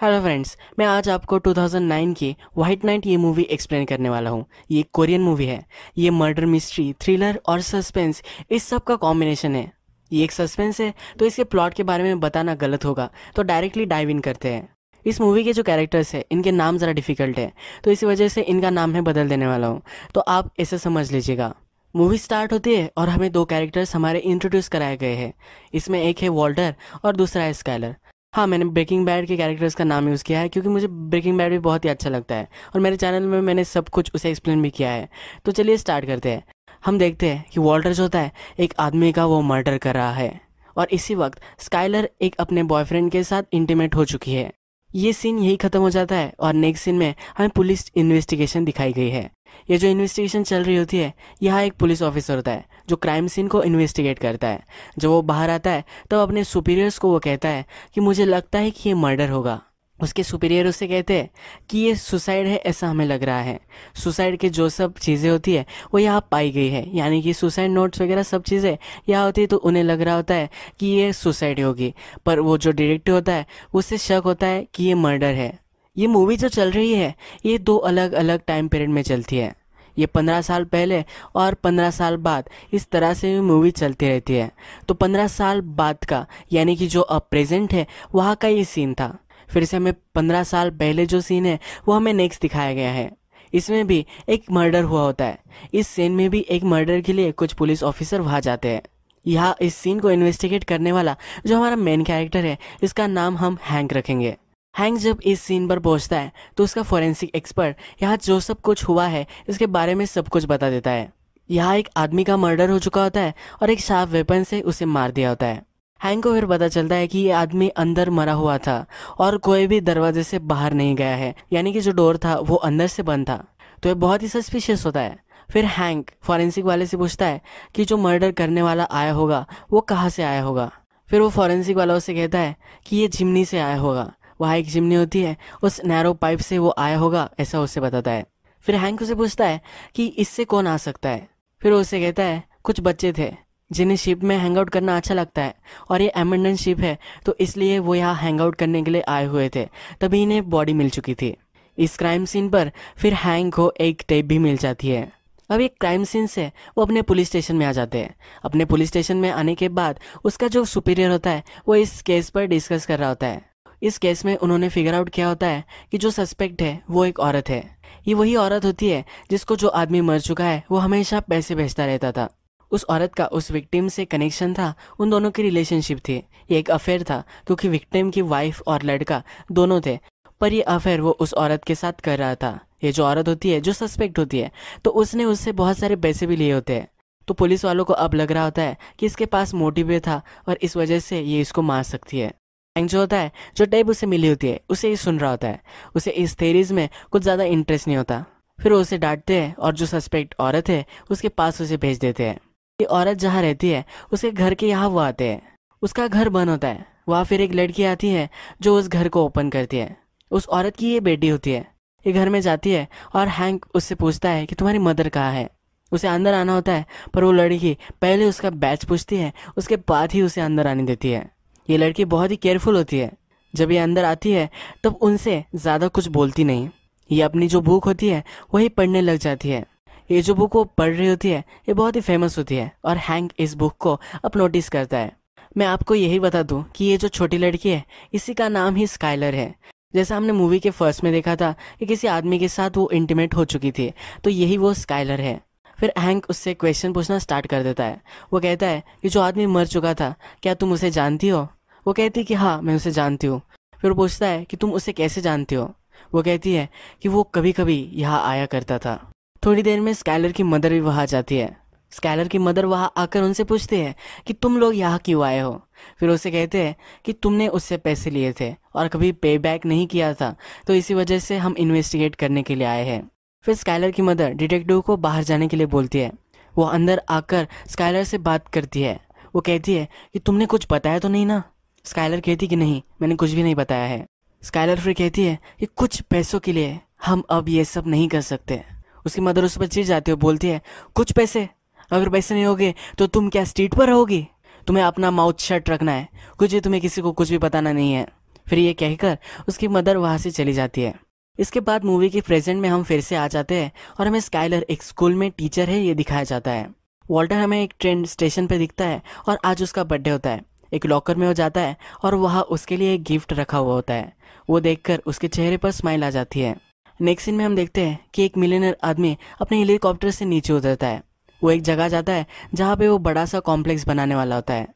Hello friends, मैं आज आपको 2009 की वाइट नाइट ये मूवी एक्सप्लेन करने वाला हूँ। ये एक कोरियन मूवी है। ये मर्डर मिस्ट्री, थ्रिलर और सस्पेंस इस सब का कॉम्बिनेशन है। ये एक सस्पेंस है तो इसके प्लॉट के बारे में बताना गलत होगा, तो डायरेक्टली डाइव इन करते हैं। इस मूवी के जो कैरेक्टर्स हैं इनके नाम ज़रा डिफ़िकल्ट है, तो इसी वजह से इनका नाम मैं बदल देने वाला हूँ, तो आप ऐसे समझ लीजिएगा। मूवी स्टार्ट होती है और हमें दो कैरेक्टर्स हमारे इंट्रोड्यूस कराए गए हैं। इसमें एक है वॉल्टर और दूसरा है स्काइलर। हाँ, मैंने ब्रेकिंग बैड के कैरेक्टर्स का नाम यूज़ किया है क्योंकि मुझे ब्रेकिंग बैड भी बहुत ही अच्छा लगता है और मेरे चैनल में मैंने सब कुछ उसे एक्सप्लेन भी किया है। तो चलिए स्टार्ट करते हैं। हम देखते हैं कि वॉल्टर जो होता है एक आदमी का वो मर्डर कर रहा है और इसी वक्त स्काइलर एक अपने बॉयफ्रेंड के साथ इंटीमेट हो चुकी है। ये सीन यही ख़त्म हो जाता है और नेक्स्ट सीन में हमें पुलिस इन्वेस्टिगेशन दिखाई गई है। ये जो इन्वेस्टिगेशन चल रही होती है, यहाँ एक पुलिस ऑफिसर होता है जो क्राइम सीन को इन्वेस्टिगेट करता है। जब वो बाहर आता है तब अपने सुपीरियर्स को वो कहता है कि मुझे लगता है कि ये मर्डर होगा। उसके सुपीरियर उससे कहते हैं कि ये सुसाइड है, ऐसा हमें लग रहा है। सुसाइड के जो सब चीज़ें होती है वो यहाँ पाई गई है, यानी कि सुसाइड नोट्स वगैरह सब चीज़ें यहाँ होती है, तो उन्हें लग रहा होता है कि ये सुसाइड होगी। पर वो जो डिटेक्टिव होता है उससे शक होता है कि ये मर्डर है। ये मूवी जो चल रही है ये दो अलग अलग टाइम पीरियड में चलती है। ये 15 साल पहले और 15 साल बाद, इस तरह से मूवी चलती रहती है। तो 15 साल बाद का यानी कि जो अब प्रेजेंट है वहाँ का ये सीन था। फिर से हमें 15 साल पहले जो सीन है वो हमें नेक्स्ट दिखाया गया है। इसमें भी एक मर्डर हुआ होता है। इस सीन में भी एक मर्डर के लिए कुछ पुलिस ऑफिसर वहाँ जाते हैं। यहाँ इस सीन को इन्वेस्टिगेट करने वाला जो हमारा मेन कैरेक्टर है, इसका नाम हम हैंक रखेंगे। हैंक जब इस सीन पर पहुंचता है तो उसका फोरेंसिक एक्सपर्ट यहाँ जो सब कुछ हुआ है इसके बारे में सब कुछ बता देता है। यहाँ एक आदमी का मर्डर हो चुका होता है और एक शार्प वेपन से उसे मार दिया होता है। हैंक को फिर पता चलता है कि ये आदमी अंदर मरा हुआ था और कोई भी दरवाजे से बाहर नहीं गया है, यानी कि जो डोर था वो अंदर से बंद था। तो ये बहुत ही सस्पिशियस होता है। फिर हैंक फॉरेंसिक वाले से पूछता है कि जो मर्डर करने वाला आया होगा वो कहाँ से आया होगा। फिर वो फॉरेंसिक वाला उससे कहता है कि ये चिमनी से आया होगा। वहाँ एक चिमनी होती है, उस नैरो पाइप से वो आया होगा, ऐसा उसे बताता है। फिर हैंक उसे पूछता है कि इससे कौन आ सकता है। फिर वो उसे कहता है कुछ बच्चे थे जिन्हें शिप में हैंग आउट करना अच्छा लगता है और ये एमेंडन शिप है, तो इसलिए वो यहाँ हैंग आउट करने के लिए आए हुए थे, तभी इन्हें बॉडी मिल चुकी थी। इस क्राइम सीन पर फिर हैंक को एक टेप भी मिल जाती है। अब एक क्राइम सीन से वो अपने पुलिस स्टेशन में आ जाते हैं। अपने पुलिस स्टेशन में आने के बाद उसका जो सुपीरियर होता है वो इस केस पर डिस्कस कर रहा होता है। इस केस में उन्होंने फिगर आउट किया होता है कि जो सस्पेक्ट है वो एक औरत है। ये वही औरत होती है जिसको जो आदमी मर चुका है वो हमेशा पैसे भेजता रहता था। उस औरत का उस विक्टिम से कनेक्शन था, उन दोनों की रिलेशनशिप थी। ये एक अफेयर था क्योंकि विक्टिम की वाइफ और लड़का दोनों थे, पर ये अफेयर वो उस औरत के साथ कर रहा था। ये जो औरत होती है जो सस्पेक्ट होती है, तो उसने उससे बहुत सारे पैसे भी लिए होते हैं। तो पुलिस वालों को अब लग रहा होता है कि इसके पास मोटिव भी था और इस वजह से ये इसको मार सकती है। हैंक जो होता है, जो टेप उसे मिली होती है उसे ही सुन रहा होता है। उसे इस थेरीज में कुछ ज़्यादा इंटरेस्ट नहीं होता। फिर वो उसे डांटते हैं और जो सस्पेक्ट औरत है उसके पास उसे भेज देते हैं। ये औरत जहाँ रहती है उसके घर के यहाँ वो आते हैं। उसका घर बंद होता है। वहाँ फिर एक लड़की आती है जो उस घर को ओपन करती है। उस औरत की ये बेटी होती है। ये घर में जाती है और हैंक उससे पूछता है कि तुम्हारी मदर कहाँ है। उसे अंदर आना होता है, पर वो लड़की पहले उसका बैच पूछती है, उसके बाद ही उसे अंदर आने देती है। ये लड़की बहुत ही केयरफुल होती है। जब ये अंदर आती है तब उनसे ज़्यादा कुछ बोलती नहीं। ये अपनी जो बुक होती है वही पढ़ने लग जाती है। ये जो बुक वो पढ़ रही होती है ये बहुत ही फेमस होती है और हैंक इस बुक को अब नोटिस करता है। मैं आपको यही बता दूं कि ये जो छोटी लड़की है इसी का नाम ही स्काइलर है। जैसा हमने मूवी के फर्स्ट में देखा था कि किसी आदमी के साथ वो इंटीमेट हो चुकी थी, तो यही वो स्काइलर है। फिर हैंक उससे क्वेश्चन पूछना स्टार्ट कर देता है। वो कहता है कि जो आदमी मर चुका था क्या तुम उसे जानती हो। वो कहती है कि हाँ, मैं उसे जानती हूँ। फिर वो पूछता है कि तुम उसे कैसे जानती हो। वो कहती है कि वो कभी कभी यहाँ आया करता था। थोड़ी देर में स्काइलर की मदर भी वहाँ जाती है। स्काइलर की मदर वहाँ आकर उनसे पूछते हैं कि तुम लोग यहाँ क्यों आए हो। फिर उसे कहते हैं कि तुमने उससे पैसे लिए थे और कभी पे बैक नहीं किया था, तो इसी वजह से हम इन्वेस्टिगेट करने के लिए आए हैं। फिर स्काइलर की मदर डिटेक्टिव को बाहर जाने के लिए बोलती है। वो अंदर आकर स्काइलर से बात करती है। वो कहती है कि तुमने कुछ बताया तो नहीं ना। स्काइलर कहती कि नहीं, मैंने कुछ भी नहीं बताया है। स्काइलर फिर कहती है कि कुछ पैसों के लिए हम अब ये सब नहीं कर सकते। उसकी मदर उस पर चिढ़ जाती है, बोलती है कुछ पैसे, अगर पैसे नहीं होगे तो तुम क्या स्ट्रीट पर रहोगी। तुम्हें अपना माउथ शट रखना है, कुछ भी, तुम्हें किसी को कुछ भी बताना नहीं है। फिर ये कहकर उसकी मदर वहाँ से चली जाती है। इसके बाद मूवी के प्रेजेंट में हम फिर से आ जाते हैं और हमें स्काइलर एक स्कूल में टीचर है ये दिखाया जाता है। वॉल्टर हमें एक ट्रेन स्टेशन पे दिखता है और आज उसका बर्थडे होता है। एक लॉकर में वो जाता है और वहाँ उसके लिए एक गिफ्ट रखा हुआ होता है। वो देखकर उसके चेहरे पर स्माइल आ जाती है। नेक्स्ट सीन में हम देखते हैं कि एक मिलियनर आदमी अपने हेलीकॉप्टर से नीचे उतरता है। वो एक जगह जाता है जहाँ पे वो बड़ा सा कॉम्प्लेक्स बनाने वाला होता है।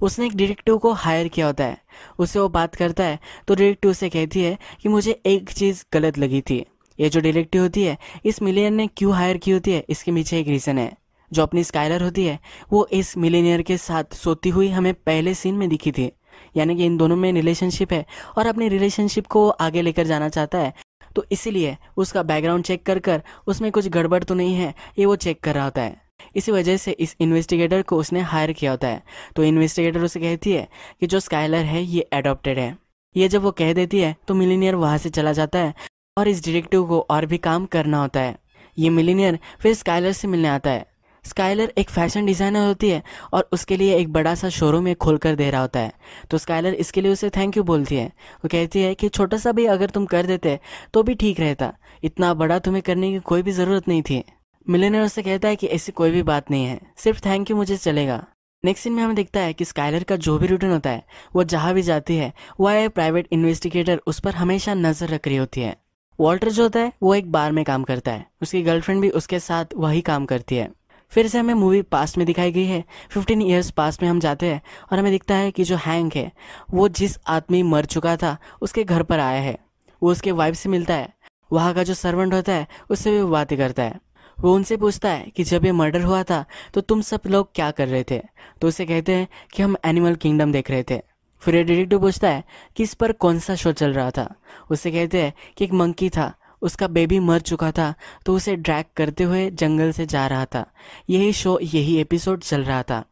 उसने एक डिटेक्टिव को हायर किया होता है। उससे वो बात करता है तो डिटेक्टिव उसे कहती है कि मुझे एक चीज़ गलत लगी थी। ये जो डिटेक्टिव होती है इस मिलियनर ने क्यों हायर की होती है, इसके पीछे एक रीज़न है। जो अपनी स्काइलर होती है वो इस मिलियनियर के साथ सोती हुई हमें पहले सीन में दिखी थी। यानी कि इन दोनों में रिलेशनशिप है और अपनी रिलेशनशिप को आगे लेकर जाना चाहता है। तो इसीलिए उसका बैकग्राउंड चेक कर कर उसमें कुछ गड़बड़ तो नहीं है ये वो चेक कर रहा होता है। इसी वजह से इस इन्वेस्टिगेटर को उसने हायर किया होता है। तो इन्वेस्टिगेटर उसे कहती है कि जो स्काइलर है ये एडॉप्टेड है। ये जब वो कह देती है तो मिलीनियर वहाँ से चला जाता है और इस डिटेक्टिव को और भी काम करना होता है। ये मिलीनियर फिर स्काइलर से मिलने आता है। स्काइलर एक फैशन डिज़ाइनर होती है और उसके लिए एक बड़ा सा शोरूम खोल कर दे रहा होता है। तो स्काइलर इसके लिए उसे थैंक यू बोलती है। वो कहती है कि छोटा सा भी अगर तुम कर देते तो भी ठीक रहता, इतना बड़ा तुम्हें करने की कोई भी ज़रूरत नहीं थी। मिलियनर उससे कहता है कि ऐसी कोई भी बात नहीं है, सिर्फ थैंक यू मुझे चलेगा। नेक्स्ट सीन में हमें दिखता है कि स्काइलर का जो भी रूटीन होता है वो जहाँ भी जाती है वह प्राइवेट इन्वेस्टिगेटर उस पर हमेशा नजर रख रही होती है। वॉल्टर जो होता है वो एक बार में काम करता है, उसकी गर्लफ्रेंड भी उसके साथ वही काम करती है। फिर से हमें मूवी पास्ट में दिखाई गई है। 15 ईयर्स पास्ट में हम जाते हैं और हमें दिखता है कि जो हैंक है वो जिस आदमी मर चुका था उसके घर पर आया है। वो उसके वाइफ से मिलता है। वहाँ का जो सर्वेंट होता है उससे भी वो बातें करता है। वो उनसे पूछता है कि जब ये मर्डर हुआ था तो तुम सब लोग क्या कर रहे थे। तो उसे कहते हैं कि हम एनिमल किंगडम देख रहे थे। फिर ये डिटेक्टिव पूछता है कि इस पर कौन सा शो चल रहा था। उसे कहते हैं कि एक मंकी था, उसका बेबी मर चुका था तो उसे ड्रैग करते हुए जंगल से जा रहा था। यही शो यही एपिसोड चल रहा था।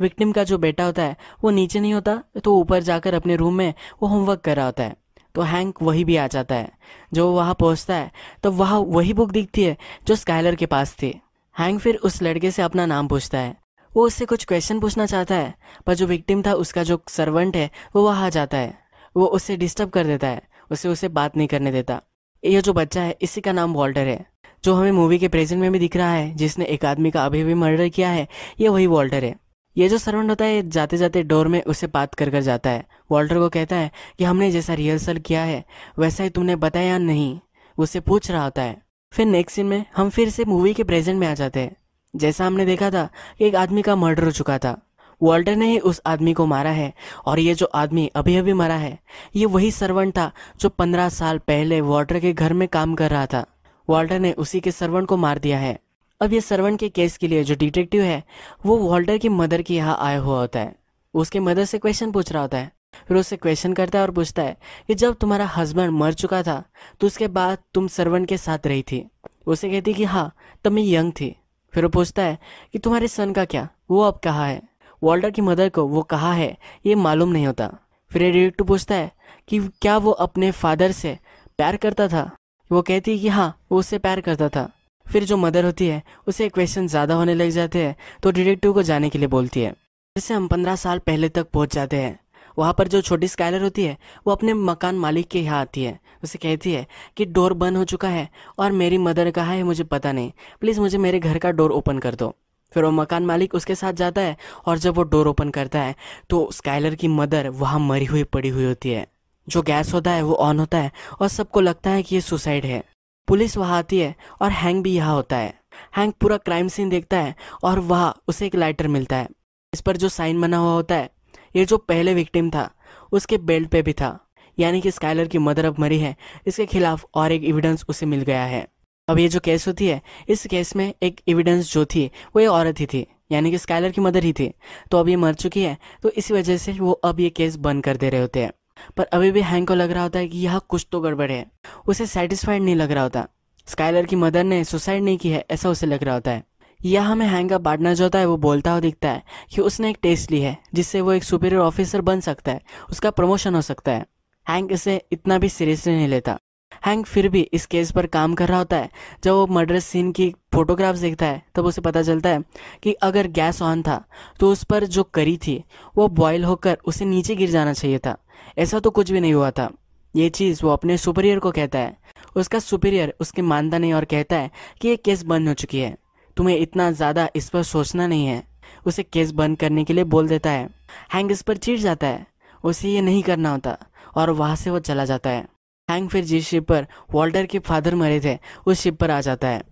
विक्टिम का जो बेटा होता है वो नीचे नहीं होता तो ऊपर जाकर अपने रूम में वो होमवर्क कर रहा होता है। तो हैंक वही भी आ जाता है। जो वहाँ पहुँचता है तो वहाँ वही बुक दिखती है जो स्काइलर के पास थी। हैंक फिर उस लड़के से अपना नाम पूछता है। वो उससे कुछ क्वेश्चन पूछना चाहता है पर जो विक्टिम था उसका जो सर्वेंट है वो वहाँ आ जाता है। वो उससे डिस्टर्ब कर देता है, उसे बात नहीं करने देता। ये जो बच्चा है इसी का नाम वॉल्टर है। जो हमें मूवी के प्रेजेंट में भी दिख रहा है जिसने एक आदमी का अभी भी मर्डर किया है, ये वही वॉल्टर है। ये जो सर्वेंट होता है जाते जाते डोर में उसे बात कर कर जाता है। वॉल्टर को कहता है कि हमने जैसा रिहर्सल किया है वैसा ही तुमने बताया या नहीं, उससे पूछ रहा होता है। फिर नेक्स्ट सीन में हम फिर से मूवी के प्रेजेंट में आ जाते हैं। जैसा हमने देखा था कि एक आदमी का मर्डर हो चुका था, वॉल्टर ने ही उस आदमी को मारा है। और ये जो आदमी अभी अभी मरा है ये वही सर्वेंट था जो 15 साल पहले वॉल्टर के घर में काम कर रहा था। वॉल्टर ने उसी के सर्वेंट को मार दिया है। अब ये सर्वेंट के केस के लिए जो डिटेक्टिव है वो वॉल्टर की मदर के यहाँ आया हुआ होता है। उसके मदर से क्वेश्चन पूछ रहा होता है। फिर उससे क्वेश्चन करता है और पूछता है कि जब तुम्हारा हस्बैंड मर चुका था तो उसके बाद तुम सर्वेंट के साथ रही थी। उसे कहती कि हाँ, तब मैं यंग थी। फिर वो पूछता है कि तुम्हारे सन का क्या, वो अब कहाँ है। वॉल्टर की मदर को वो कहाँ है ये मालूम नहीं होता। फिर ये डिटेक्टिव पूछता है कि क्या वो अपने फादर से प्यार करता था। वो कहती है कि हाँ, वो उससे प्यार करता था। फिर जो मदर होती है उसे क्वेश्चन ज़्यादा होने लग जाते हैं तो डिटेक्टिव को जाने के लिए बोलती है। जिससे हम 15 साल पहले तक पहुंच जाते हैं। वहाँ पर जो छोटी स्काइलर होती है वो अपने मकान मालिक के यहाँ आती है। उसे कहती है कि डोर बंद हो चुका है और मेरी मदर कहाँ है मुझे पता नहीं, प्लीज़ मुझे मेरे घर का डोर ओपन कर दो। फिर वो मकान मालिक उसके साथ जाता है और जब वो डोर ओपन करता है तो स्काइलर की मदर वहाँ मरी हुई पड़ी हुई होती है। जो गैस होता है वो ऑन होता है और सबको लगता है कि ये सुसाइड है। पुलिस वहाँ आती है और हैंक भी यहाँ होता है। हैंक पूरा क्राइम सीन देखता है और वहाँ उसे एक लाइटर मिलता है। इस पर जो साइन बना हुआ होता है ये जो पहले विक्टिम था उसके बेल्ट पे भी था। यानी कि स्काइलर की मदर अब मरी है, इसके खिलाफ और एक एविडेंस उसे मिल गया है। अब ये जो केस होती है इस केस में एक एविडेंस जो थी वो ये औरत ही थी, यानी कि स्काइलर की मदर ही थी। तो अब ये मर चुकी है तो इसी वजह से वो अब ये केस बंद कर दे रहे होते हैं। पर अभी भी हैंक को लग रहा होता है कि यहाँ कुछ तो गड़बड़ है। उसे सेटिस्फाइड नहीं लग रहा होता। स्काइलर की मदर ने सुसाइड नहीं की है ऐसा उसे लग रहा होता है। यह हमें हैंक का पार्टनर जो होता है वो बोलता हुआ दिखता है कि उसने एक टेस्ट ली है जिससे वो एक सुपीरियर ऑफिसर बन सकता है, उसका प्रमोशन हो सकता है। हैंक इसे इतना भी सीरियसली नहीं लेता। हैंक फिर भी इस केस पर काम कर रहा होता है। जब वो मर्डर सीन की फोटोग्राफ्स देखता है तब उसे पता चलता है कि अगर गैस ऑन था तो उस पर जो करी थी वो बॉयल होकर उसे नीचे गिर जाना चाहिए था। ऐसा तो कुछ भी नहीं हुआ था। ये चीज़ वो अपने सुपीरियर को कहता है। उसका सुपीरियर उसके मानता नहीं और कहता है कि ये केस बंद हो चुकी है, तुम्हें इतना ज़्यादा इस पर सोचना नहीं है। उसे केस बंद करने के लिए बोल देता है। हैंक इस पर चिढ़ जाता है, उसे ये नहीं करना होता और वहाँ से वो चला जाता है। हैंक फिर जिस शिप पर वॉल्टर के फादर मरे थे उस शिप पर आ जाता है।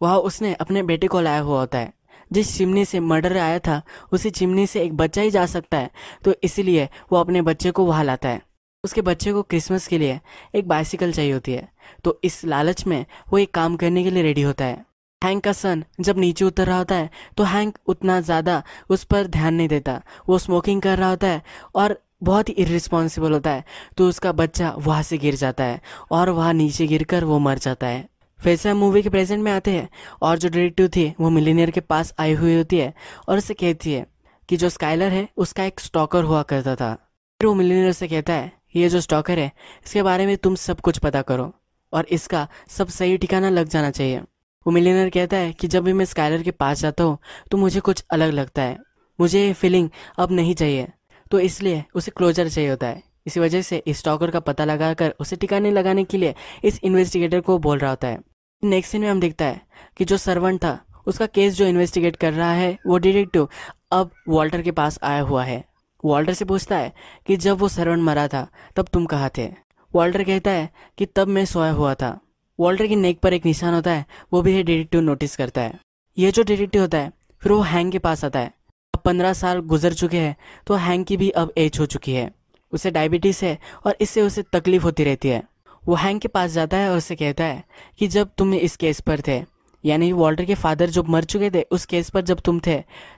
वहाँ उसने अपने बेटे को लाया हुआ होता है। जिस चिमनी से मर्डर आया था उसी चिमनी से एक बच्चा ही जा सकता है, तो इसीलिए वो अपने बच्चे को वहाँ लाता है। उसके बच्चे को क्रिसमस के लिए एक बाइसिकल चाहिए होती है, तो इस लालच में वो एक काम करने के लिए रेडी होता है। हैंक का सन जब नीचे उतर रहा होता है तो हैंक उतना ज़्यादा उस पर ध्यान नहीं देता। वो स्मोकिंग कर रहा होता है और बहुत ही इर्रिस्पॉन्सिबल होता है, तो उसका बच्चा वहाँ से गिर जाता है और वहाँ नीचे गिरकर वो मर जाता है। फिर से हम मूवी के प्रेजेंट में आते हैं और जो डिटेक्टिव थी वो मिलीनियर के पास आई हुई होती है और उसे कहती है कि जो स्काइलर है उसका एक स्टॉकर हुआ करता था। फिर वो मिलीनियर से कहता है ये जो स्टॉकर है इसके बारे में तुम सब कुछ पता करो और इसका सब सही ठिकाना लग जाना चाहिए। वो मिलीनियर कहता है कि जब भी मैं स्काइलर के पास जाता हूँ तो मुझे कुछ अलग लगता है, मुझे ये फीलिंग अब नहीं चाहिए, तो इसलिए उसे क्लोजर चाहिए होता है। इसी वजह से इस स्टॉकर का पता लगाकर उसे ठिकाने लगाने के लिए इस इन्वेस्टिगेटर को बोल रहा होता है। नेक्स्ट सीन में हम देखता है कि जो सर्वेंट था उसका केस जो इन्वेस्टिगेट कर रहा है वो डिटेक्टिव अब वॉल्टर के पास आया हुआ है। वॉल्टर से पूछता है कि जब वो सर्वेंट मरा था तब तुम कहाँ थे। वॉल्टर कहता है कि तब मैं सोया हुआ था। वॉल्टर की नेक पर एक निशान होता है, वो भी डिटेक्टिव नोटिस करता है। ये जो डिटेक्टिव होता है फिर वो हैंक के पास आता है। अब 15 साल गुजर चुके हैं तो हैंक की भी अब एज हो चुकी है, उसे डायबिटीज़ है और इससे उसे तकलीफ होती रहती है। वो हैंक के पास जाता है और उससे कहता है कि जब तुम इस केस पर थे, यानी वॉल्टर के फादर जो मर चुके थे उस केस पर जब तुम थे,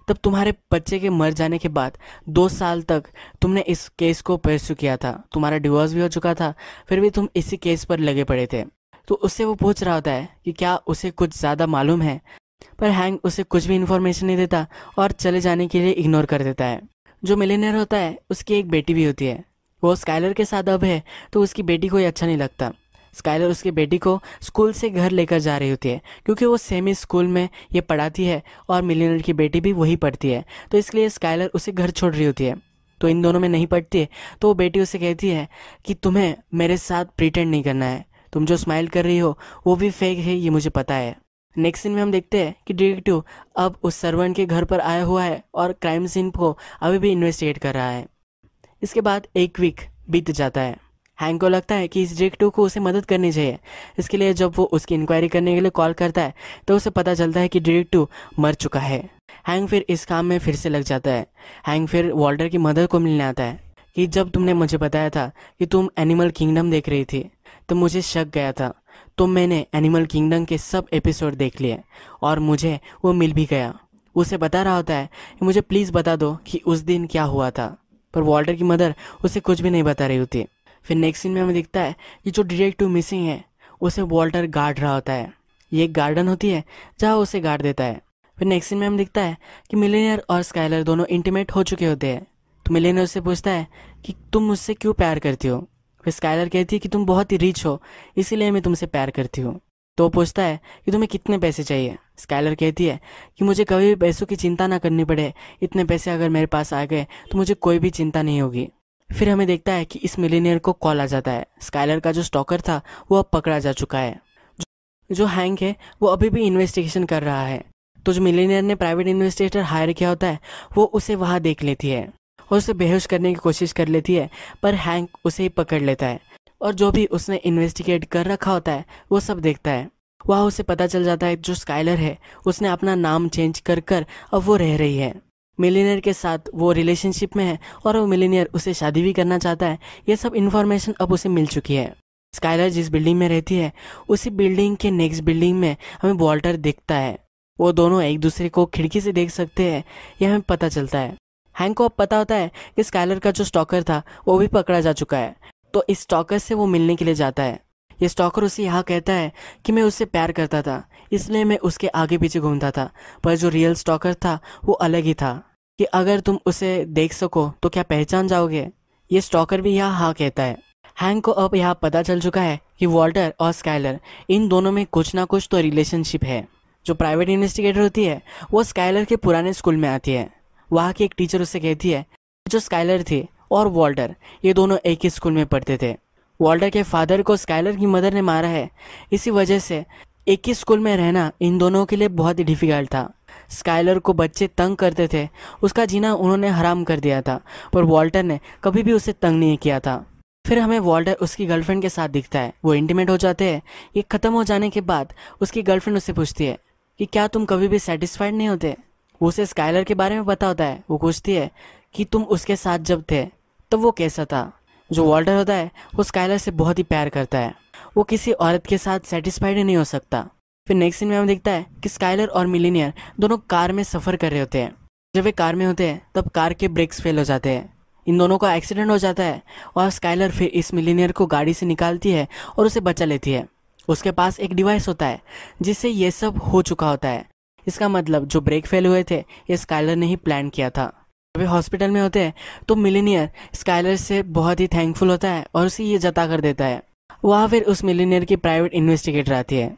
तब तुम्हारे बच्चे के मर जाने के बाद 2 साल तक तुमने इस केस को परस्यू किया था। तुम्हारा डिवोर्स भी हो चुका था, फिर भी तुम इसी केस पर लगे पड़े थे। तो उससे वो पूछ रहा होता है कि क्या उसे कुछ ज़्यादा मालूम है, पर हैंक उसे कुछ भी इन्फॉर्मेशन नहीं देता और चले जाने के लिए इग्नोर कर देता है। जो मिलियनेयर होता है उसकी एक बेटी भी होती है। वो स्काइलर के साथ अब है तो उसकी बेटी को ये अच्छा नहीं लगता। स्काइलर उसकी बेटी को स्कूल से घर लेकर जा रही होती है क्योंकि वो सेम ही स्कूल में ये पढ़ाती है और मिलियनेयर की बेटी भी वही पढ़ती है, तो इसलिए स्काइलर उसे घर छोड़ रही होती है। तो इन दोनों में नहीं पढ़ती है, तो वो बेटी उसे कहती है कि तुम्हें मेरे साथ प्रिटेंड नहीं करना है, तुम जो स्माइल कर रही हो वो भी फेक है, ये मुझे पता है। नेक्स्ट सीन में हम देखते हैं कि डिटेक्टिव अब उस सर्वेंट के घर पर आया हुआ है और क्राइम सीन को अभी भी इन्वेस्टिगेट कर रहा है। इसके बाद एक वीक बीत जाता है। हैंक को लगता है कि इस डिटेक्टिव को उसे मदद करनी चाहिए। इसके लिए जब वो उसकी इंक्वायरी करने के लिए कॉल करता है तो उसे पता चलता है कि डिटेक्टिव मर चुका है। हैंक फिर इस काम में फिर से लग जाता है। हैंक फिर वॉल्टर की मदर को मिलने आता है कि जब तुमने मुझे बताया था कि तुम एनिमल किंगडम देख रही थी तो मुझे शक गया था, तो मैंने एनिमल किंगडम के सब एपिसोड देख लिए और मुझे वो मिल भी गया। उसे बता रहा होता है कि मुझे प्लीज़ बता दो कि उस दिन क्या हुआ था, पर वॉल्टर की मदर उसे कुछ भी नहीं बता रही होती। फिर नेक्स्ट सीन में हमें दिखता है कि जो डिटेक्टिव मिसिंग है उसे वॉल्टर गार्ड रहा होता है। ये एक गार्डन होती है जहाँ उसे गार्ड देता है। फिर नेक्स्ट सीन में हमें दिखता है कि मिलियनेयर और स्काइलर दोनों इंटीमेट हो चुके होते हैं। तो मिलियनेयर उससे पूछता है कि तुम मुझसे क्यों प्यार करती हो। फिर स्काइलर कहती है कि तुम बहुत ही रिच हो इसीलिए मैं तुमसे प्यार करती हूँ। तो वो पूछता है कि तुम्हें कितने पैसे चाहिए। स्काइलर कहती है कि मुझे कभी भी पैसों की चिंता ना करनी पड़े, इतने पैसे अगर मेरे पास आ गए तो मुझे कोई भी चिंता नहीं होगी। फिर हमें देखता है कि इस मिलीनियर को कॉल आ जाता है। स्काइलर का जो स्टॉकर था वो अब पकड़ा जा चुका है। जो हैंक है वो अभी भी इन्वेस्टिगेशन कर रहा है, तो जो मिलीनियर ने प्राइवेट इन्वेस्टिगेटर हायर किया होता है वो उसे वहाँ देख लेती है और उसे बेहोश करने की कोशिश कर लेती है, पर हैंक उसे ही पकड़ लेता है और जो भी उसने इन्वेस्टिगेट कर रखा होता है वो सब देखता है। वहाँ उसे पता चल जाता है जो स्काइलर है उसने अपना नाम चेंज कर कर अब वो रह रही है मिलीनियर के साथ, वो रिलेशनशिप में है और वो मिलीनियर उसे शादी भी करना चाहता है। ये सब इन्फॉर्मेशन अब उसे मिल चुकी है। स्काइलर जिस बिल्डिंग में रहती है उसी बिल्डिंग के नेक्स्ट बिल्डिंग में हमें वॉल्टर दिखता है। वो दोनों एक दूसरे को खिड़की से देख सकते हैं, यह हमें पता चलता है। हैंक को अब पता होता है कि स्काइलर का जो स्टॉकर था वो भी पकड़ा जा चुका है, तो इस स्टॉकर से वो मिलने के लिए जाता है। ये स्टॉकर उसे यहाँ कहता है कि मैं उससे प्यार करता था इसलिए मैं उसके आगे पीछे घूमता था, पर जो रियल स्टॉकर था वो अलग ही था कि अगर तुम उसे देख सको तो क्या पहचान जाओगे। ये स्टॉकर भी यहाँ हाँ कहता है। हैंक को अब यहाँ पता चल चुका है कि वॉल्टर और स्काइलर इन दोनों में कुछ ना कुछ तो रिलेशनशिप है। जो प्राइवेट इन्वेस्टिगेटर होती है वो स्काइलर के पुराने स्कूल में आती है। वहाँ की एक टीचर उससे कहती है जो स्काइलर थी और वॉल्टर ये दोनों एक ही स्कूल में पढ़ते थे। वॉल्टर के फादर को स्काइलर की मदर ने मारा है, इसी वजह से एक ही स्कूल में रहना इन दोनों के लिए बहुत ही डिफिकल्ट था। स्काइलर को बच्चे तंग करते थे, उसका जीना उन्होंने हराम कर दिया था, पर वॉल्टर ने कभी भी उसे तंग नहीं किया था। फिर हमें वॉल्टर उसकी गर्लफ्रेंड के साथ दिखता है, वो इंटीमेट हो जाते हैं। ये ख़त्म हो जाने के बाद उसकी गर्लफ्रेंड उससे पूछती है कि क्या तुम कभी भी सेटिस्फाइड नहीं होते। वो उसे स्काइलर के बारे में पता होता है। वो पूछती है कि तुम उसके साथ जब थे तब वो कैसा था। जो वॉल्टर होता है वो स्काइलर से बहुत ही प्यार करता है, वो किसी औरत के साथ सेटिस्फाइड ही नहीं हो सकता। फिर नेक्स्ट सीन में हमें दिखता है कि स्काइलर और मिलीनियर दोनों कार में सफ़र कर रहे होते हैं। जब वे कार में होते हैं तब कार के ब्रेक्स फेल हो जाते हैं। इन दोनों का एक्सीडेंट हो जाता है और स्काइलर फिर इस मिलीनियर को गाड़ी से निकालती है और उसे बचा लेती है। उसके पास एक डिवाइस होता है जिससे ये सब हो चुका होता है। इसका मतलब जो ब्रेक फेल हुए थे ये स्काइलर ने ही प्लान किया था। जब वे हॉस्पिटल में होते हैं तो मिलीनियर स्काइलर से बहुत ही थैंकफुल होता है और उसे ये जता कर देता है। वहाँ फिर उस मिलीनियर की प्राइवेट इन्वेस्टिगेटर आती है।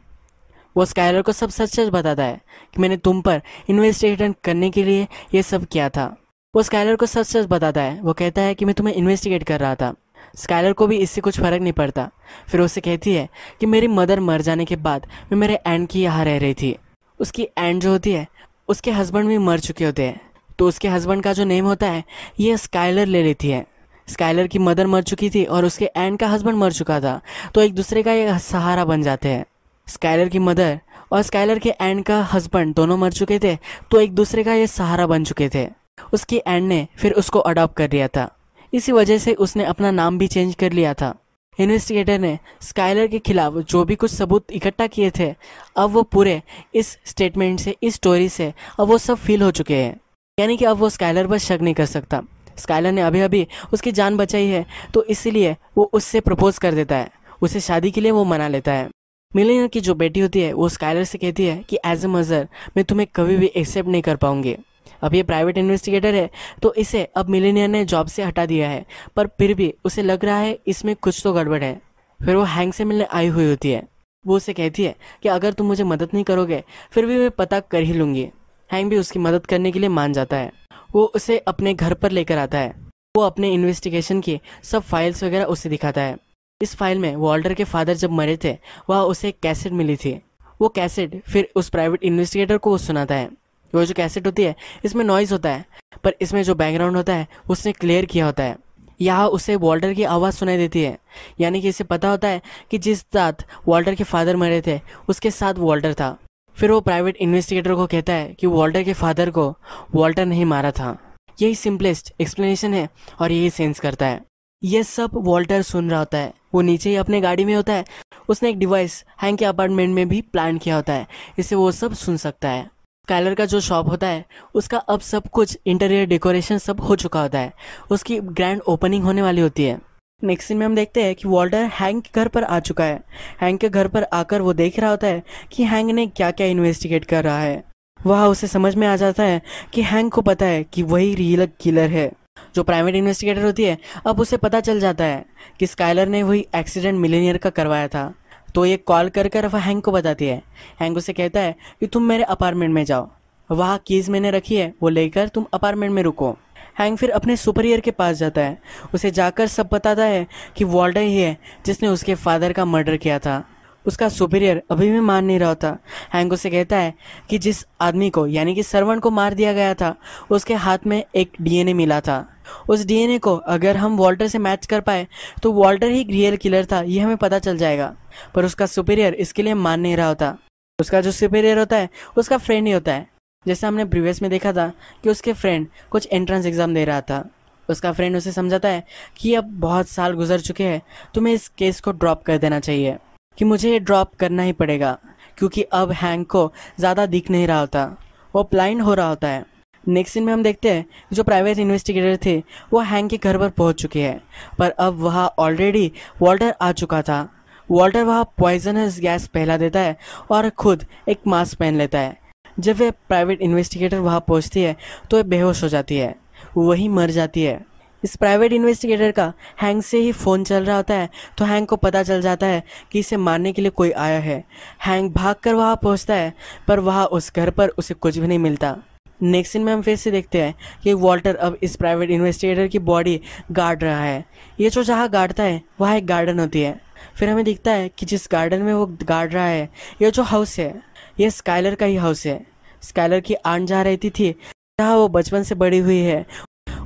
वो स्काइलर को सब सच सच बताता है कि मैंने तुम पर इन्वेस्टिगेशन करने के लिए ये सब किया था। वो स्काइलर को सच सच बताता है। वो कहता है कि मैं तुम्हें इन्वेस्टिगेट कर रहा था। स्काइलर को भी इससे कुछ फ़र्क नहीं पड़ता। फिर उससे कहती है कि मेरी मदर मर जाने के बाद मैं मेरे एंड की यहाँ रह रही थी। उसकी एंड जो होती है उसके हस्बैंड भी मर चुके होते हैं, तो उसके हस्बैंड का जो नेम होता है ये स्काइलर ले लेती है। स्काइलर की मदर मर चुकी थी और उसके एंड का हस्बैंड मर चुका था, तो एक दूसरे का ये सहारा बन जाते हैं। स्काइलर की मदर और स्काइलर के एंड का हस्बैंड दोनों मर चुके थे, तो एक दूसरे का ये सहारा बन चुके थे। उसकी एंड ने फिर उसको अडॉप्ट कर लिया था, इसी वजह से उसने अपना नाम भी चेंज कर लिया था। इन्वेस्टिगेटर ने स्काइलर के खिलाफ जो भी कुछ सबूत इकट्ठा किए थे, अब वो पूरे इस स्टेटमेंट से, इस स्टोरी से अब वो सब फील हो चुके हैं। यानी कि अब वो स्काइलर पर शक नहीं कर सकता। स्काइलर ने अभी अभी उसकी जान बचाई है, तो इसीलिए वो उससे प्रपोज कर देता है। उसे शादी के लिए वो मना लेता है। मिलीनियर की जो बेटी होती है वो स्काइलर से कहती है कि एज ए मदर मैं तुम्हें कभी भी एक्सेप्ट नहीं कर पाऊंगी। अब ये प्राइवेट इन्वेस्टिगेटर है, तो इसे अब मिलीनियर ने जॉब से हटा दिया है, पर फिर भी उसे लग रहा है इसमें कुछ तो गड़बड़ है। फिर वो हैंक से मिलने आई हुई होती है। वो उसे कहती है कि अगर तुम मुझे मदद नहीं करोगे फिर भी मैं पता कर ही लूँगी। हैंक भी उसकी मदद करने के लिए मान जाता है। वो उसे अपने घर पर लेकर आता है। वो अपने इन्वेस्टिगेशन की सब फाइल्स वगैरह उसे दिखाता है। इस फाइल में वॉल्टर के फादर जब मरे थे वह उसे एक कैसेट मिली थी। वो कैसेट फिर उस प्राइवेट इन्वेस्टिगेटर को वो सुनाता है। वो जो कैसेट होती है इसमें नॉइज़ होता है, पर इसमें जो बैकग्राउंड होता है उसने क्लियर किया होता है। यहाँ उसे वॉल्टर की आवाज़ सुनाई देती है, यानी कि इसे पता होता है कि जिस साथ वॉल्टर के फादर मरे थे उसके साथ वॉल्टर था। फिर वो प्राइवेट इन्वेस्टिगेटर को कहता है कि वॉल्टर के फादर को वॉल्टर नहीं मारा था। यही सिंपलेस्ट एक्सप्लेनेशन है और यही सेंस करता है। ये सब वॉल्टर सुन रहा होता है। वो नीचे ही अपने गाड़ी में होता है। उसने एक डिवाइस हैंक के अपार्टमेंट में भी प्लान किया होता है, इससे वो सब सुन सकता है। स्काइलर का जो शॉप होता है उसका अब सब कुछ इंटीरियर डेकोरेशन सब हो चुका होता है। उसकी ग्रैंड ओपनिंग होने वाली होती है। नेक्स्ट सीन में हम देखते हैं कि वॉल्टर हैंक के घर पर आ चुका है। हैंक के घर पर आकर वो देख रहा होता है कि हैंक ने क्या क्या इन्वेस्टिगेट कर रहा है। वह उसे समझ में आ जाता है कि हैंक को पता है कि वही रियल किलर है। जो प्राइवेट इन्वेस्टिगेटर होती है अब उसे पता चल जाता है कि स्काइलर ने वही एक्सीडेंट मिलीनियर का करवाया था, तो ये कॉल कर कर वह हैंक को बताती है। हैंक उसे कहता है कि तुम मेरे अपार्टमेंट में जाओ, वहाँ कीज़ मैंने रखी है, वो लेकर तुम अपार्टमेंट में रुको। हैंक फिर अपने सुपीरियर के पास जाता है। उसे जाकर सब बताता है कि वॉल्टर ही है जिसने उसके फादर का मर्डर किया था। उसका सुपीरियर अभी भी मान नहीं रहा होता। हैंक उसे कहता है कि जिस आदमी को यानी कि सर्वेंट को मार दिया गया था उसके हाथ में एक डीएनए मिला था। उस डीएनए को अगर हम वॉल्टर से मैच कर पाए तो वॉल्टर ही रियल किलर था, ये हमें पता चल जाएगा। पर उसका सुपीरियर इसके लिए मान नहीं रहा होता। उसका जो सुपीरियर होता है उसका फ्रेंड ही होता है। जैसे हमने प्रीवियस में देखा था कि उसके फ्रेंड कुछ एंट्रेंस एग्ज़ाम दे रहा था। उसका फ्रेंड उसे समझाता है कि अब बहुत साल गुजर चुके हैं, तुम्हें इस केस को ड्रॉप कर देना चाहिए, कि मुझे ये ड्रॉप करना ही पड़ेगा क्योंकि अब हैंक को ज़्यादा दिख नहीं रहा होता, वो ब्लाइंड हो रहा होता है। नेक्स्ट सीन में हम देखते हैं जो प्राइवेट इन्वेस्टिगेटर थे वो हैंक के घर पर पहुंच चुके हैं, पर अब वहाँ ऑलरेडी वॉल्टर आ चुका था। वॉल्टर वहाँ पॉइजनस गैस फैला देता है और खुद एक मास्क पहन लेता है। जब वह प्राइवेट इन्वेस्टिगेटर वहाँ पहुँचती है तो वह बेहोश हो जाती है, वही मर जाती है। इस प्राइवेट इन्वेस्टिगेटर का हैंक से ही फ़ोन चल रहा होता है, तो हैंक को पता चल जाता है कि इसे मारने के लिए कोई आया है। हैंक भागकर वहाँ पहुँचता है, पर वहाँ उस घर पर उसे कुछ भी नहीं मिलता। नेक्स्ट सीन में हम फिर से देखते हैं कि वॉल्टर अब इस प्राइवेट इन्वेस्टिगेटर की बॉडी गार्ड रहा है। ये जो जहाँ गार्डता है वहाँ एक गार्डन होती है। फिर हमें दिखता है कि जिस गार्डन में वो गार्ड रहा है, ये जो हाउस है ये स्काइलर का ही हाउस है। स्काइलर की आंट जहाँ रहती थी, जहाँ वो बचपन से बड़ी हुई है,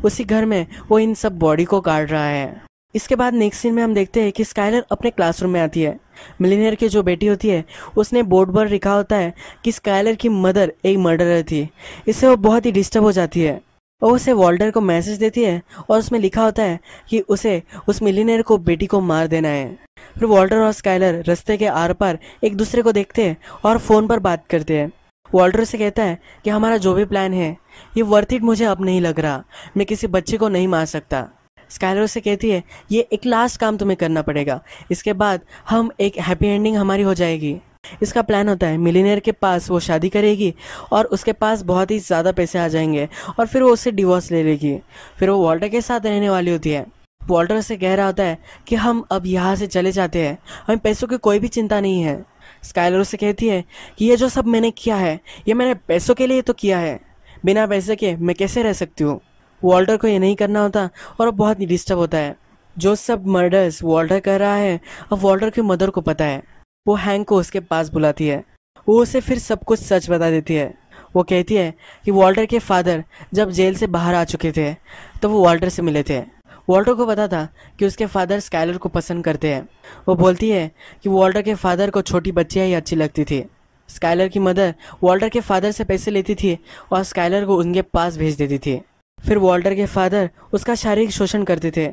उसी घर में वो इन सब बॉडी को गाड़ रहा है। इसके बाद नेक्स्ट सीन में हम देखते हैं कि स्काइलर अपने क्लासरूम में आती है। मिलीनियर की जो बेटी होती है उसने बोर्ड पर लिखा होता है कि स्काइलर की मदर एक मर्डरर थी। इससे वो बहुत ही डिस्टर्ब हो जाती है और उसे वॉल्टर को मैसेज देती है और उसमें लिखा होता है कि उसे उस मिलीनियर को बेटी को मार देना है। फिर वॉल्टर और स्काइलर रास्ते के आर पार एक दूसरे को देखते हैं और फ़ोन पर बात करते हैं। वॉल्टर से कहता है कि हमारा जो भी प्लान है ये वर्थ इट मुझे अब नहीं लग रहा, मैं किसी बच्चे को नहीं मार सकता। स्काइलर से कहती है ये एक लास्ट काम तुम्हें करना पड़ेगा, इसके बाद हम एक हैप्पी एंडिंग हमारी हो जाएगी। इसका प्लान होता है मिलीनियर के पास वो शादी करेगी और उसके पास बहुत ही ज़्यादा पैसे आ जाएंगे और फिर वो उससे डिवोर्स ले लेगी। फिर वो वॉल्टर के साथ रहने वाली होती है। वॉल्टर से कह रहा होता है कि हम अब यहाँ से चले जाते हैं, हमें पैसों की कोई भी चिंता नहीं है। स्काइलर से कहती है कि ये जो सब मैंने किया है ये मैंने पैसों के लिए तो किया है, बिना पैसे के मैं कैसे रह सकती हूँ। वॉल्टर को ये नहीं करना होता और वो बहुत ही डिस्टर्ब होता है। जो सब मर्डर्स वॉल्टर कर रहा है अब वॉल्टर की मदर को पता है। वो हैंक को उसके पास बुलाती है, वो उसे फिर सब कुछ सच बता देती है। वो कहती है कि वॉल्टर के फादर जब जेल से बाहर आ चुके थे तो वो वॉल्टर से मिले थे। वॉल्टर को पता था कि उसके फादर स्काइलर को पसंद करते हैं। वो बोलती है कि वॉल्टर के फादर को छोटी बच्चियाँ ही अच्छी लगती थी। स्काइलर की मदर वॉल्टर के फादर से पैसे लेती थी और स्काइलर को उनके पास भेज देती थी। फिर वॉल्टर के फादर उसका शारीरिक शोषण करते थे।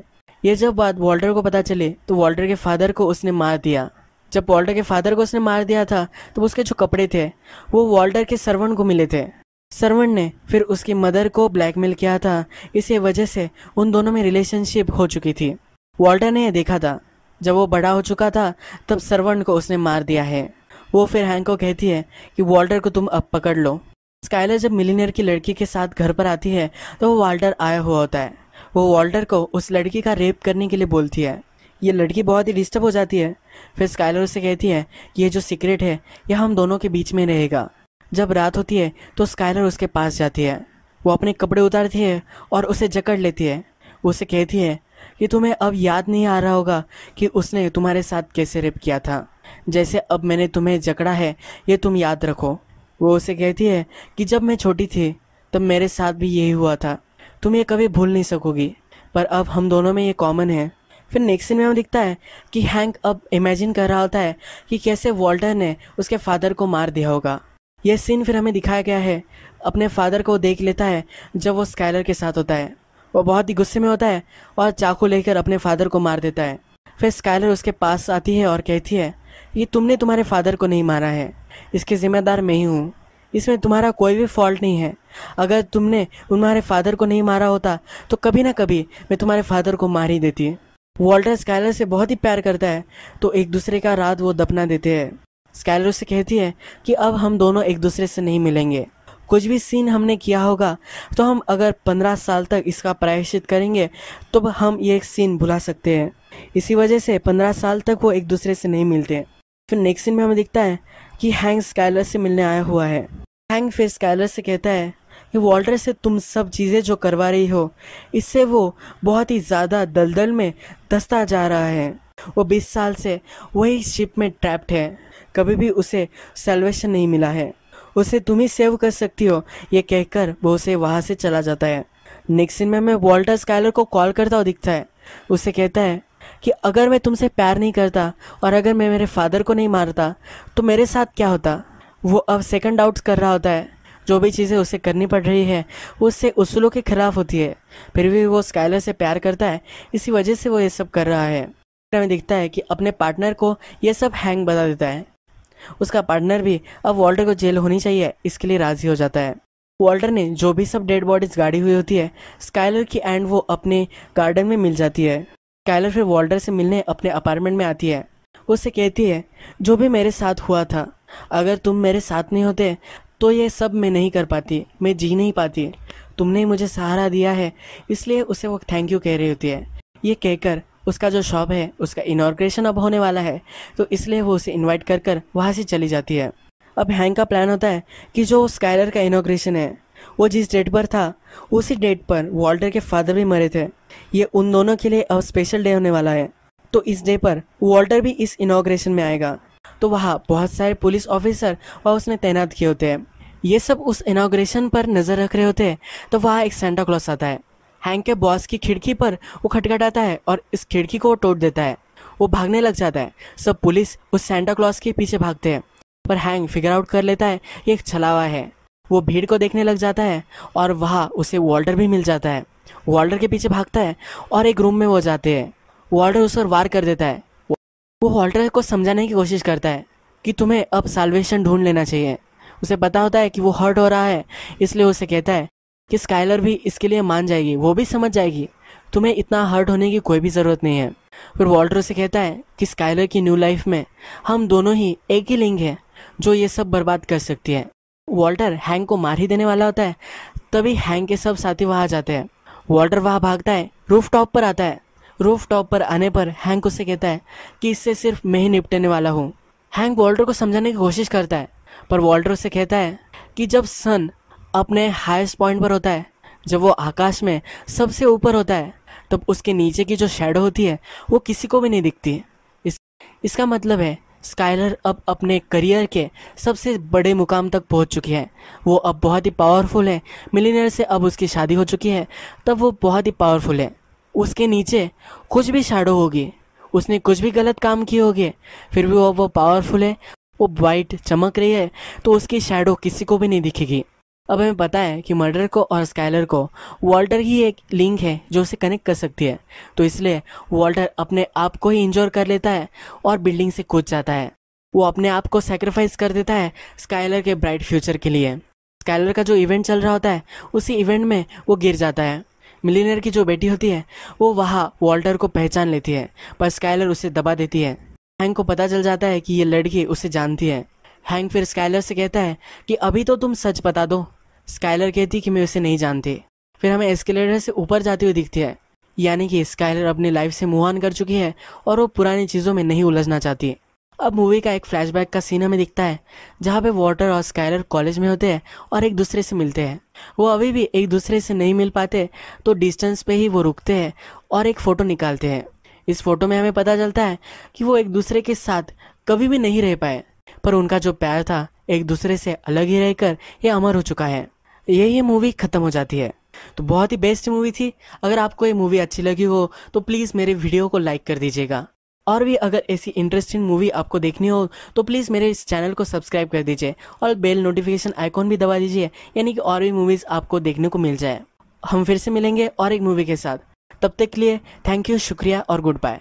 ये जब बात वॉल्टर को पता चली तो वॉल्टर के फादर को उसने मार दिया। जब वॉल्टर के फादर को उसने मार दिया था तो उसके जो कपड़े थे वो वॉल्टर के सर्वेंट को मिले थे। सर्वेंट ने फिर उसकी मदर को ब्लैकमेल किया था, इसी वजह से उन दोनों में रिलेशनशिप हो चुकी थी। वॉल्टर ने यह देखा था। जब वो बड़ा हो चुका था तब सर्वेंट को उसने मार दिया है। वो फिर हैंक को कहती है कि वॉल्टर को तुम अब पकड़ लो। स्काइलर जब मिलीनियर की लड़की के साथ घर पर आती है तो वो वॉल्टर आया हुआ होता है। वो वॉल्टर को उस लड़की का रेप करने के लिए बोलती है। ये लड़की बहुत ही डिस्टर्ब हो जाती है। फिर स्काइलर उससे कहती है कि ये जो सीक्रेट है ये हम दोनों के बीच में रहेगा। जब रात होती है तो स्काइलर उसके पास जाती है। वो अपने कपड़े उतारती है और उसे जकड़ लेती है। वो उसे कहती है कि तुम्हें अब याद नहीं आ रहा होगा कि उसने तुम्हारे साथ कैसे रेप किया था, जैसे अब मैंने तुम्हें जकड़ा है ये तुम याद रखो। वो उसे कहती है कि जब मैं छोटी थी तब मेरे साथ भी यही हुआ था, तुम ये कभी भूल नहीं सकोगी, पर अब हम दोनों में ये कॉमन है। फिर नेक्स्ट सीन में हमें दिखता है कि हैंक अब इमेजिन कर रहा होता है कि कैसे वॉल्टर ने उसके फादर को मार दिया होगा। यह सीन फिर हमें दिखाया गया है अपने फादर को देख लेता है जब वो स्काइलर के साथ होता है। वो बहुत ही गुस्से में होता है और चाकू लेकर अपने फादर को मार देता है। फिर स्काइलर उसके पास आती है और कहती है ये तुमने तुम्हारे फादर को नहीं मारा है, इसके जिम्मेदार मैं ही हूँ, इसमें तुम्हारा कोई भी फॉल्ट नहीं है। अगर तुमने तुम्हारे फादर को नहीं मारा होता तो कभी ना कभी मैं तुम्हारे फादर को मार ही देती। वॉल्टर स्काइलर से बहुत ही प्यार करता है तो एक दूसरे का रात वो दफना देते हैं। स्काइलर से कहती है कि अब हम दोनों एक दूसरे से नहीं मिलेंगे। कुछ भी सीन हमने किया होगा तो हम अगर 15 साल तक इसका प्रायश्चित करेंगे तो हम ये एक सीन भुला सकते हैं। इसी वजह से 15 साल तक वो एक दूसरे से नहीं मिलते। फिर नेक्स्ट सीन में हमें दिखता है कि हैंक स्काइलर से मिलने आया हुआ है। हैंक फिर स्काइलर से कहता है कि वॉल्टर से तुम सब चीज़ें जो करवा रही हो इससे वो बहुत ही ज़्यादा दलदल में धंसता जा रहा है। वो 20 साल से वही शिप में ट्रैप्ड है, कभी भी उसे सैल्वेशन नहीं मिला है, उसे तुम ही सेव कर सकती हो, ये कहकर वो उसे वहाँ से चला जाता है। नेक्स्ट सीन में हमें वॉल्टर स्काइलर को कॉल करता हुआ दिखता है। उसे कहता है कि अगर मैं तुमसे प्यार नहीं करता और अगर मैं मेरे फादर को नहीं मारता तो मेरे साथ क्या होता। वो अब सेकंड डाउट्स कर रहा होता है। जो भी चीज़ें उसे करनी पड़ रही है वो उससे उसूलों के खिलाफ होती है, फिर भी वो स्काइलर से प्यार करता है, इसी वजह से वो ये सब कर रहा है। हमें दिखता है कि अपने पार्टनर को ये सब हैंक बता देता है। उसका पार्टनर भी अब वॉल्टर को जेल होनी चाहिए इसके लिए राजी हो जाता है। वॉल्टर ने जो भी सब डेड बॉडीज गाड़ी हुई होती है स्काइलर की एंड वो अपने गार्डन में मिल जाती है। स्काइलर फिर वॉल्टर से मिलने अपने अपार्टमेंट में आती है। उससे कहती है जो भी मेरे साथ हुआ था, अगर तुम मेरे साथ नहीं होते तो ये सब मैं नहीं कर पाती, मैं जी नहीं पाती। तुमने मुझे सहारा दिया है, इसलिए उसे वो थैंक यू कह रही होती है। ये कहकर उसका जो शॉप है उसका इनॉग्रेशन अब होने वाला है, तो इसलिए वो उसे इनवाइट कर कर वहाँ से चली जाती है। अब हैंक का प्लान होता है कि जो स्काइलर का इनॉग्रेशन है वो जिस डेट पर था उसी डेट पर वॉल्टर के फादर भी मरे थे। ये उन दोनों के लिए अब स्पेशल डे होने वाला है, तो इस डे पर वॉल्टर भी इस इनॉग्रेशन में आएगा। तो वहाँ बहुत सारे पुलिस ऑफिसर वहाँ उसने तैनात किए होते हैं। ये सब उस इनॉग्रेशन पर नज़र रख रहे होते हैं। तो वहाँ एक सेंटा क्लॉस आता है। हैंक के बॉस की खिड़की पर वो खटखटाता है और इस खिड़की को वो तोड़ देता है। वो भागने लग जाता है। सब पुलिस उस सेंटा क्लॉस के पीछे भागते हैं, पर हैंक फिगर आउट कर लेता है ये एक छलावा है। वो भीड़ को देखने लग जाता है और वहाँ उसे वॉल्टर भी मिल जाता है। वॉल्टर के पीछे भागता है और एक रूम में वो जाते हैं। वॉल्टर उस पर वार कर देता है। वो वॉल्टर को समझाने की कोशिश करता है कि तुम्हें अब साल्वेशन ढूंढ लेना चाहिए। उसे पता होता है कि वो हर्ट हो रहा है, इसलिए उसे कहता है कि स्काइलर भी इसके लिए मान जाएगी, वो भी समझ जाएगी, तुम्हें इतना हर्ट होने की कोई भी ज़रूरत नहीं है। फिर वॉल्टर उसे कहता है कि स्काइलर की न्यू लाइफ में हम दोनों ही एक ही लिंक है जो ये सब बर्बाद कर सकती है। वॉल्टर हैंक को मार ही देने वाला होता है, तभी हैंक के सब साथी वहाँ आ जाते हैं। वॉल्टर वहाँ भागता है, रूफ टॉप पर आता है। रूफ टॉप पर आने पर हैंक उसे कहता है कि इससे सिर्फ मैं ही निपटने वाला हूँ। हैंक वॉल्टर को समझाने की कोशिश करता है, पर वॉल्टर उसे कहता है कि जब सन अपने हाईएस्ट पॉइंट पर होता है, जब वो आकाश में सबसे ऊपर होता है, तब उसके नीचे की जो शैडो होती है वो किसी को भी नहीं दिखती। इसका मतलब है स्काइलर अब अपने करियर के सबसे बड़े मुकाम तक पहुंच चुकी है। वो अब बहुत ही पावरफुल है। मिलीनियर से अब उसकी शादी हो चुकी है, तब वो बहुत ही पावरफुल है। उसके नीचे कुछ भी शैडो होगी, उसने कुछ भी गलत काम किए होंगे, फिर भी वो पावरफुल है। वो वाइट चमक रही है, तो उसकी शैडो किसी को भी नहीं दिखेगी। अब हमें पता है कि मर्डर को और स्काइलर को वॉल्टर ही एक लिंक है जो उसे कनेक्ट कर सकती है, तो इसलिए वॉल्टर अपने आप को ही इंजोर कर लेता है और बिल्डिंग से कूद जाता है। वो अपने आप को सेक्रीफाइस कर देता है स्काइलर के ब्राइट फ्यूचर के लिए। स्काइलर का जो इवेंट चल रहा होता है उसी इवेंट में वो गिर जाता है। मिलीनियर की जो बेटी होती है वो वहाँ वॉल्टर को पहचान लेती है, पर स्काइलर उसे दबा देती है। हैंक को पता चल जाता है कि ये लड़की उसे जानती है। हैंक फिर स्काइलर से कहता है कि अभी तो तुम सच बता दो। स्काइलर कहती कि मैं उसे नहीं जानती। फिर हमें एस्केलेटर से ऊपर जाती हुई दिखती है, यानी कि स्काइलर अपनी लाइफ से मूव ऑन कर चुकी है और वो पुरानी चीज़ों में नहीं उलझना चाहती। अब मूवी का एक फ्लैशबैक का सीन हमें दिखता है जहाँ पे वॉल्टर और स्काइलर कॉलेज में होते हैं और एक दूसरे से मिलते हैं। वो अभी भी एक दूसरे से नहीं मिल पाते, तो डिस्टेंस पे ही वो रुकते हैं और एक फ़ोटो निकालते हैं। इस फोटो में हमें पता चलता है कि वो एक दूसरे के साथ कभी भी नहीं रह पाए, पर उनका जो प्यार था एक दूसरे से अलग ही रहकर ये अमर हो चुका है। ये मूवी ख़त्म हो जाती है। तो बहुत ही बेस्ट मूवी थी। अगर आपको ये मूवी अच्छी लगी हो तो प्लीज़ मेरे वीडियो को लाइक कर दीजिएगा, और भी अगर ऐसी इंटरेस्टिंग मूवी आपको देखनी हो तो प्लीज़ मेरे इस चैनल को सब्सक्राइब कर दीजिए और बेल नोटिफिकेशन आइकॉन भी दबा दीजिए, यानी कि और भी मूवीज़ आपको देखने को मिल जाए। हम फिर से मिलेंगे और एक मूवी के साथ। तब तक के लिए थैंक यू, शुक्रिया और गुड बाय।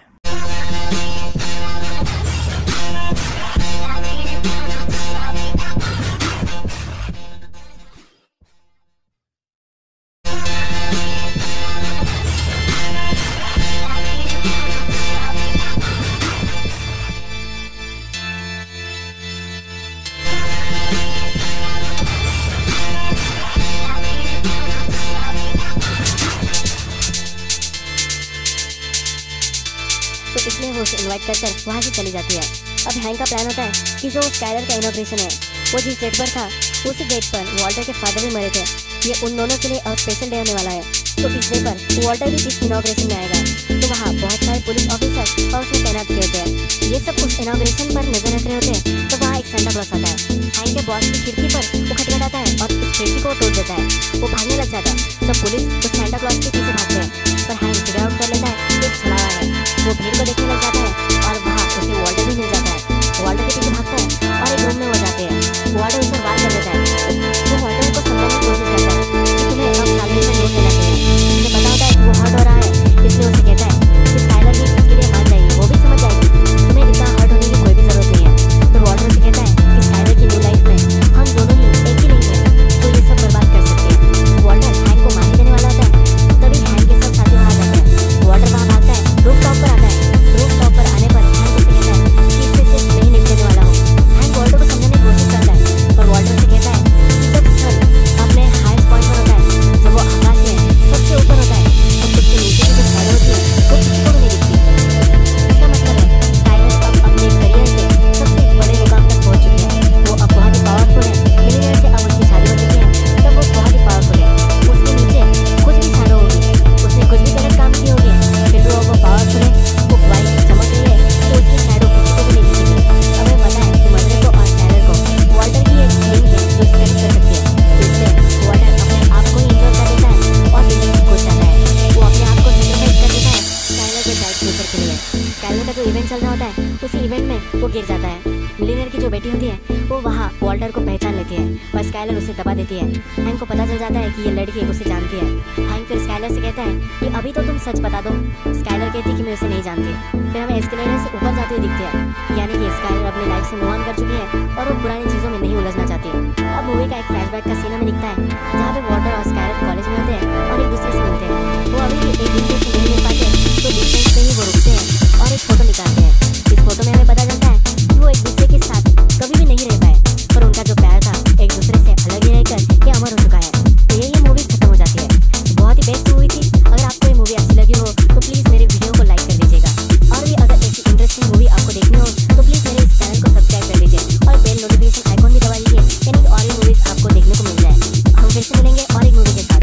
तो इसलिए वो उसे इन्वाइट कर वहाँ से चली जाती है। अब हैंक का प्लान होता है कि जो स्काइलर का इनॉग्रेशन है वो जिस डेट पर था उसी डेट पर वॉल्टर के फादर भी मरे थे। ये उन दोनों के लिए अब स्पेशल डे होने वाला है, तो इस डे पर वॉल्टर भी इस इनॉग्रेशन में आएगा। तो वहाँ बहुत सारे पुलिस ऑफिसर और उसमें तैनात किए होते हैं। ये सब उस इनॉग्रेशन पर नजर रख रहे होते हैं। तो वहाँ एक सेंटा क्लॉस आता है। हैंक के बॉस की खिड़की पर वो खटखटाता है और उस खिड़की को तोड़ देता है। वो भागने लग जाता है। सब पुलिस उस सेंटा क्लॉस के पीछे भागते हैं, पर हैंक फिगर आउट कर लेता है कि एक छलावा है। वो भीड़ को देखने लग जाता है और वहाँ उसे वॉल्टर भी मिल जाता है। वॉल्टर के पीछे भागता है और एक रूम में वो जाते हैं। वॉल्टर उस पर वार कर देता है। वो वॉल्टर को समझाने की कोशिश करता है कि तुम्हें अब साल्वेशन ढूंढ लेना चाहिए। उसे पता होता है कि वो हर्ट हो रहा है, इसलिए उसे कहता है कि स्काइलर भी इसके लिए मान जाएगी, वो भी समझ जाएगी, तुम्हें इतना हर्ट होने की कोई भी जरूरत नहीं है। तो वॉल्टर उसे कहता है कि स्काइलर की न्यू लाइफ में हम दोनों ही एक ही नहीं है जो ये सब बर्बाद कर सकते हैं। वॉल्टर हैंक को मार ही देने वाला होता है, तभी हैंक चल रहा होता है उसी इवेंट में वो गिर जाता है। मिलीनियर की जो बेटी होती है वो वहाँ वॉल्टर को पहचान लेती है और स्काइलर उसे दबा देती है। हैंक को पता चल जाता है कि ये लड़की उसे जानती है। हैंक फिर स्काइलर से कहता है कि अभी तो तुम सच बता दो। स्काइलर कहती है कि मैं उसे नहीं जानती। फिर हमें एस्केलेटर से ऊपर जाते हुए दिखती है, यानी कि स्काइलर अपनी लाइफ से मूव ऑन कर चुकी है और वो पुरानी चीज़ों में नहीं उलझना चाहती। अब मूवी का एक फ्लैशबैक का सीन हमें दिखता है जहाँ पे वॉल्टर और स्काइलर कॉलेज में होते हैं और एक दूसरे से मिलते हैं। वो अभी भी एक दूसरे से नहीं मिल पाते तो डिस्टेंस पे ही वो रुकते हैं और एक फोटो निकालते हैं। इस फोटो में हमें पता चलता है कि वो एक दूसरे के साथ कभी भी नहीं रह पाए, पर उनका जो प्यार था एक दूसरे से अलग ही रहकर ये अमर हो चुका है। तो ये मूवी खत्म हो जाती है। बहुत ही बेस्ट मूवी थी। अगर आपको ये मूवी अच्छी लगी हो तो प्लीज़ मेरे वीडियो को लाइक कर दीजिएगा और भी अगर ऐसी इंटरेस्टिंग मूवी आपको देखनी हो तो प्लीज़ मेरे इस चैनल को सब्सक्राइब कर लीजिए और बेल नोटिफिकेशन आइकॉन भी दबा दीजिए, यानी कि और भी मूवीज़ आपको देखने को मिल जाए। हम फिर से मिलेंगे और एक मूवी के साथ।